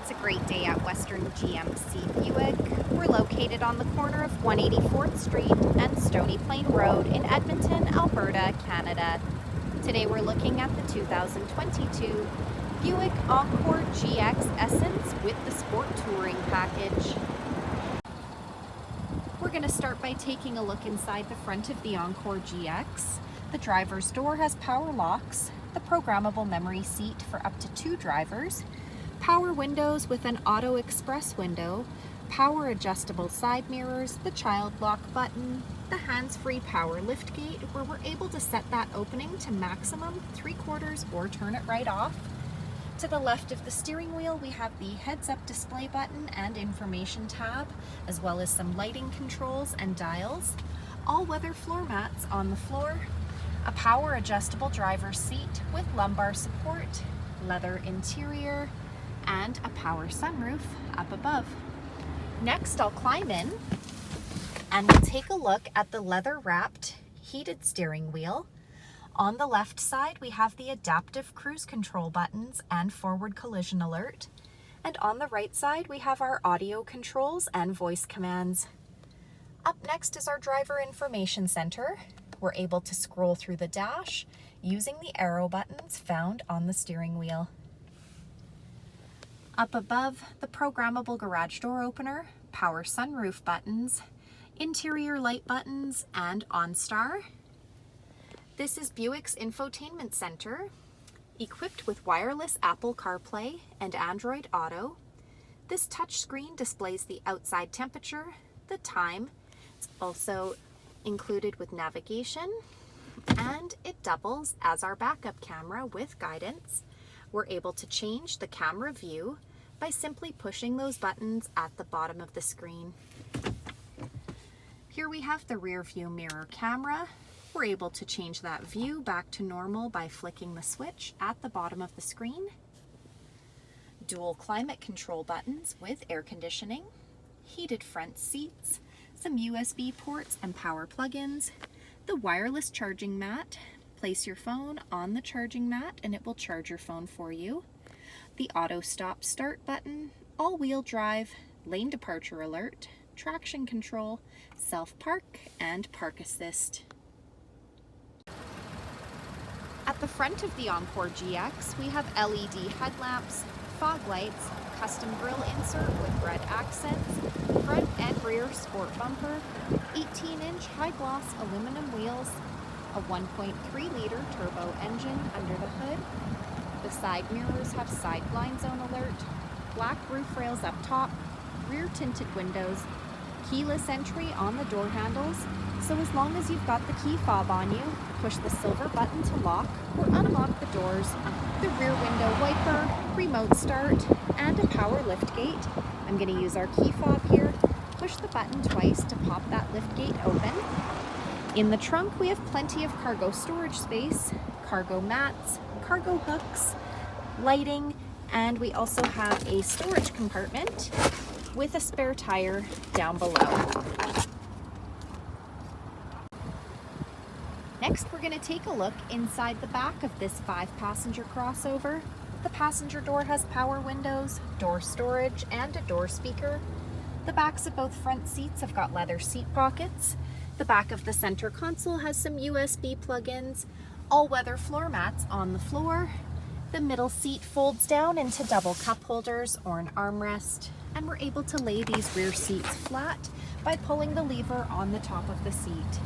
It's a great day at Western GMC Buick. We're located on the corner of 184th Street and Stony Plain Road in Edmonton, Alberta, Canada. Today we're looking at the 2022 Buick Encore GX Essence with the Sport Touring package. We're going to start by taking a look inside the front of the Encore GX. The driver's door has power locks, the programmable memory seat for up to 2 drivers, power windows with an auto express window, power adjustable side mirrors, the child lock button, the hands-free power liftgate where we're able to set that opening to maximum 3/4 or turn it right off. To the left of the steering wheel we have the heads-up display button and information tab, as well as some lighting controls and dials, all-weather floor mats on the floor, a power adjustable driver's seat with lumbar support, leather interior, and a power sunroof up above. Next, I'll climb in and we'll take a look at the leather-wrapped heated steering wheel. On the left side, we have the adaptive cruise control buttons and forward collision alert. And on the right side, we have our audio controls and voice commands. Up next is our driver information center. We're able to scroll through the dash using the arrow buttons found on the steering wheel. Up above, the programmable garage door opener, power sunroof buttons, interior light buttons, and OnStar. This is Buick's Infotainment Center, equipped with wireless Apple CarPlay and Android Auto. This touchscreen displays the outside temperature, the time. It's also included with navigation, and it doubles as our backup camera with guidance. We're able to change the camera view by simply pushing those buttons at the bottom of the screen. Here we have the rear view mirror camera. We're able to change that view back to normal by flicking the switch at the bottom of the screen. Dual climate control buttons with air conditioning, heated front seats, some USB ports and power plug-ins, the wireless charging mat. Place your phone on the charging mat and it will charge your phone for you. The auto stop start button, all-wheel drive, lane departure alert, traction control, self-park, and park assist. At the front of the Encore GX, we have LED headlamps, fog lights, custom grille insert with red accents, front and rear sport bumper, 18-inch high-gloss aluminum wheels, a 1.3-liter turbo engine under the hood. The side mirrors have side blind zone alert, black roof rails up top, rear tinted windows, keyless entry on the door handles, so as long as you've got the key fob on you, push the silver button to lock or unlock the doors, the rear window wiper, remote start, and a power lift gate. I'm going to use our key fob here, push the button twice to pop that lift gate open. In the trunk, we have plenty of cargo storage space, cargo mats, cargo hooks, lighting, and we also have a storage compartment with a spare tire down below. Next, we're going to take a look inside the back of this 5-passenger crossover. The passenger door has power windows, door storage, and a door speaker. The backs of both front seats have got leather seat pockets. The back of the center console has some USB plug-ins, all-weather floor mats on the floor. The middle seat folds down into double cup holders or an armrest, and we're able to lay these rear seats flat by pulling the lever on the top of the seat.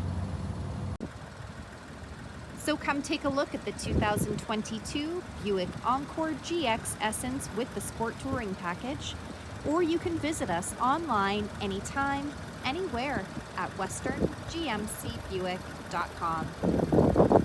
So come take a look at the 2022 Buick Encore GX Essence with the Sport Touring package, or you can visit us online anytime, anywhere at westerngmcbuick.com.